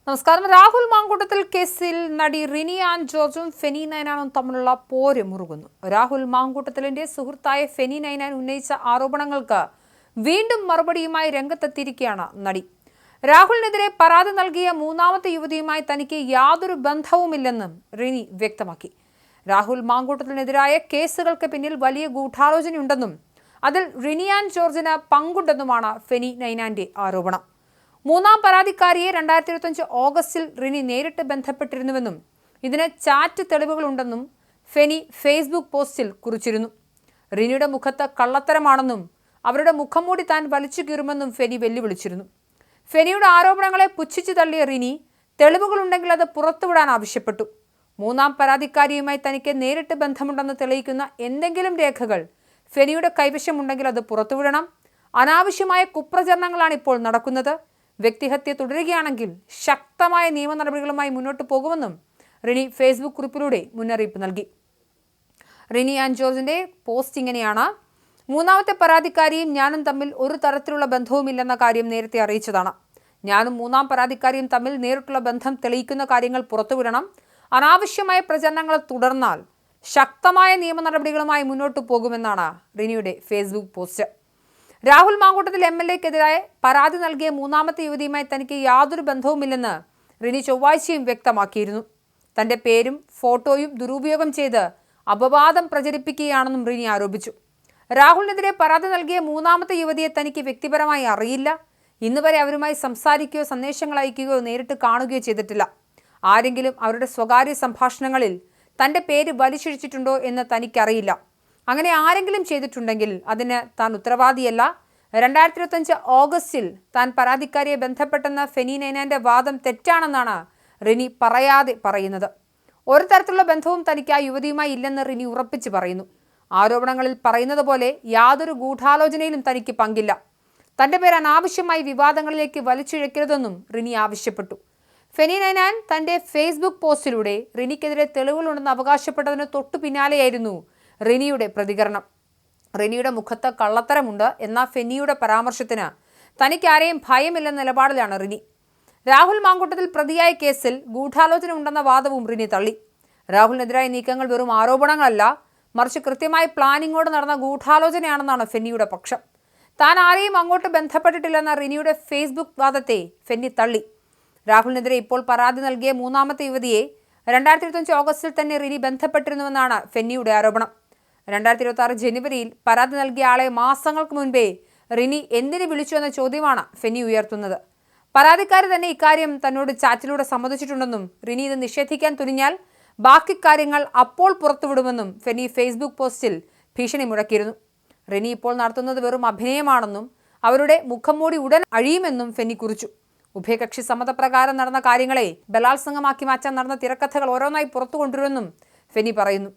നമസ്കാരം. രാഹുൽ മാങ്കൂട്ടത്തിൽ കേസിൽ നടി റിനി ആൻ ജോർജും ഫെനി നൈനാനും തമ്മിലുള്ള പോര് മുറുകുന്നു. രാഹുൽ മാങ്കൂട്ടത്തിലിന്റെ സുഹൃത്തായ ഫെനി നൈനാൻ ഉന്നയിച്ച ആരോപണങ്ങൾക്ക് വീണ്ടും മറുപടിയുമായി രംഗത്തെത്തിയിരിക്കുകയാണ് നടി. രാഹുലിനെതിരെ പരാതി നൽകിയ മൂന്നാമത്തെ യുവതിയുമായി തനിക്ക് യാതൊരു ബന്ധവുമില്ലെന്നും റിനി വ്യക്തമാക്കി. രാഹുൽ മാങ്കൂട്ടത്തിനെതിരായ കേസുകൾക്ക് പിന്നിൽ വലിയ ഗൂഢാലോചനയുണ്ടെന്നും അതിൽ റിനി ആൻ ജോർജിന് പങ്കുണ്ടെന്നുമാണ് ഫെനി നൈനാന്റെ ആരോപണം. മൂന്നാം പരാതിക്കാരിയെ 2025 ഓഗസ്റ്റിൽ റിനി നേരിട്ട് ബന്ധപ്പെട്ടിരുന്നുവെന്നും ഇതിന് ചാറ്റ് തെളിവുകളുണ്ടെന്നും ഫെനി ഫേസ്ബുക്ക് പോസ്റ്റിൽ കുറിച്ചിരുന്നു. റിനിയുടെ മുഖത്ത് കള്ളത്തരമാണെന്നും അവരുടെ മുഖംമൂടി താൻ വലിച്ചു കീറുമെന്നും ഫെനി വെല്ലുവിളിച്ചിരുന്നു. ഫെനിയുടെ ആരോപണങ്ങളെ പുച്ഛിച്ചു തള്ളിയ റിനി തെളിവുകളുണ്ടെങ്കിൽ അത് പുറത്തുവിടാൻ ആവശ്യപ്പെട്ടു. മൂന്നാം പരാതിക്കാരിയുമായി തനിക്ക് നേരിട്ട് ബന്ധമുണ്ടെന്ന് തെളിയിക്കുന്ന എന്തെങ്കിലും രേഖകൾ ഫെനിയുടെ കൈവശമുണ്ടെങ്കിൽ അത് പുറത്തുവിടണം. അനാവശ്യമായ കുപ്രചരണങ്ങളാണ് ഇപ്പോൾ നടക്കുന്നത്. വ്യക്തിഹത്യ തുടരുകയാണെങ്കിൽ ശക്തമായ നിയമ നടപടികളുമായി മുന്നോട്ട് പോകുമെന്നും റിനി ഫേസ്ബുക്ക് കുറിപ്പിലൂടെ മുന്നറിയിപ്പ് നൽകി. റിനി ആൻ ജോർജിന്റെ പോസ്റ്റ് ഇങ്ങനെയാണ്: മൂന്നാമത്തെ പരാതിക്കാരിയും ഞാനും തമ്മിൽ ഒരു തരത്തിലുള്ള ബന്ധവുമില്ലെന്ന കാര്യം നേരത്തെ അറിയിച്ചതാണ്. ഞാനും മൂന്നാം പരാതിക്കാരിയും തമ്മിൽ നേരിട്ടുള്ള ബന്ധം തെളിയിക്കുന്ന കാര്യങ്ങൾ പുറത്തുവിടണം. അനാവശ്യമായ പ്രചരണങ്ങൾ തുടർന്നാൽ ശക്തമായ നിയമ നടപടികളുമായി മുന്നോട്ട് പോകുമെന്നാണ് റിനിയുടെ ഫേസ്ബുക്ക് പോസ്റ്റ്. രാഹുൽ മാങ്കൂട്ടത്തിൽ MLA-ക്കെതിരായ പരാതി നൽകിയ മൂന്നാമത്തെ യുവതിയുമായി തനിക്ക് യാതൊരു ബന്ധവുമില്ലെന്ന് റിനി ചൊവ്വാഴ്ചയും വ്യക്തമാക്കിയിരുന്നു. തന്റെ പേരും ഫോട്ടോയും ദുരുപയോഗം ചെയ്ത് അപവാദം പ്രചരിപ്പിക്കുകയാണെന്നും റിനി ആരോപിച്ചു. രാഹുലിനെതിരെ പരാതി നൽകിയ മൂന്നാമത്തെ യുവതിയെ തനിക്ക് വ്യക്തിപരമായി അറിയില്ല. ഇന്നുവരെ അവരുമായി സംസാരിക്കുകയോ സന്ദേശങ്ങൾ അയക്കുകയോ നേരിട്ട് കാണുകയോ ചെയ്തിട്ടില്ല. ആരെങ്കിലും അവരുടെ സ്വകാര്യ സംഭാഷണങ്ങളിൽ തന്റെ പേര് വലിച്ചിഴിച്ചിട്ടുണ്ടോ എന്ന് തനിക്കറിയില്ല. അങ്ങനെ ആരെങ്കിലും ചെയ്തിട്ടുണ്ടെങ്കിൽ അതിന് താൻ ഉത്തരവാദിയല്ല. 2025 ഓഗസ്റ്റിൽ താൻ പരാതിക്കാരിയെ ബന്ധപ്പെട്ടെന്ന ഫെനി നൈനാന്റെ വാദം തെറ്റാണെന്നാണ് റിനി പറയാതെ പറയുന്നത്. ഒരു തരത്തിലുള്ള ബന്ധവും തനിക്ക് ആ യുവതിയുമായി ഇല്ലെന്ന് റിനി ഉറപ്പിച്ച് പറയുന്നു. ആരോപണങ്ങളിൽ പറയുന്നത് പോലെ യാതൊരു ഗൂഢാലോചനയിലും തനിക്ക് പങ്കില്ല. തന്റെ പേര് അനാവശ്യമായി വിവാദങ്ങളിലേക്ക് വലിച്ചിഴക്കരുതെന്നും റിനി ആവശ്യപ്പെട്ടു. ഫെനി നൈനാൻ തന്റെ ഫേസ്ബുക്ക് പോസ്റ്റിലൂടെ റിനിക്കെതിരെ തെളിവുകളുണ്ടെന്ന് അവകാശപ്പെട്ടതിന് തൊട്ടു പിന്നാലെയായിരുന്നു റിനിയുടെ പ്രതികരണം. റിനിയുടെ മുഖത്ത് കള്ളത്തരമുണ്ട് എന്ന ഫെനിയുടെ പരാമർശത്തിന് തനിക്ക് ആരെയും ഭയമില്ലെന്ന നിലപാടിലാണ് റിനി. രാഹുൽ മാങ്കൂട്ടത്തിൽ പ്രതിയായ കേസിൽ ഗൂഢാലോചന ഉണ്ടെന്ന വാദവും റിനി തള്ളി. രാഹുലിനെതിരായ നീക്കങ്ങൾ വെറും ആരോപണങ്ങളല്ല, മറിച്ച് കൃത്യമായ പ്ലാനിങ്ങോട് നടന്ന ഗൂഢാലോചനയാണെന്നാണ് ഫെനിയുടെ പക്ഷം. താൻ ആരെയും അങ്ങോട്ട് ബന്ധപ്പെട്ടിട്ടില്ലെന്ന റിനിയുടെ ഫേസ്ബുക്ക് വാദത്തെ ഫെനി തള്ളി. രാഹുലിനെതിരെ ഇപ്പോൾ പരാതി നൽകിയ മൂന്നാമത്തെ യുവതിയെ 2025 ഓഗസ്റ്റിൽ തന്നെ റിനി ബന്ധപ്പെട്ടിരുന്നുവെന്നാണ് ഫെന്നിയുടെ ആരോപണം. 2026 ജനുവരിയിൽ പരാതി നൽകിയ ആളെ മാസങ്ങൾക്ക് മുൻപേ റിനി എന്തിനു വിളിച്ചു എന്ന ചോദ്യമാണ് ഫെന്നി ഉയർത്തുന്നത്. പരാതിക്കാരി തന്നെ ഇക്കാര്യം തന്നോട് ചാറ്റിലൂടെ സമ്മതിച്ചിട്ടുണ്ടെന്നും റിനി ഇത് നിഷേധിക്കാൻ തുനിഞ്ഞാൽ ബാക്കി കാര്യങ്ങൾ അപ്പോൾ പുറത്തുവിടുമെന്നും ഫെന്നി ഫേസ്ബുക്ക് പോസ്റ്റിൽ ഭീഷണി മുഴക്കിയിരുന്നു. റിനി ഇപ്പോൾ നടത്തുന്നത് വെറും അഭിനയമാണെന്നും അവരുടെ മുഖംമൂടി ഉടൻ അഴിയുമെന്നും ഫെന്നി കുറിച്ചു. ഉഭയകക്ഷി സമ്മതപ്രകാരം നടന്ന കാര്യങ്ങളെ ബലാത്സംഗമാക്കി മാറ്റാൻ നടന്ന തിരക്കഥകൾ ഓരോന്നായി പുറത്തു കൊണ്ടുവരുമെന്നും ഫെന്നി പറയുന്നു.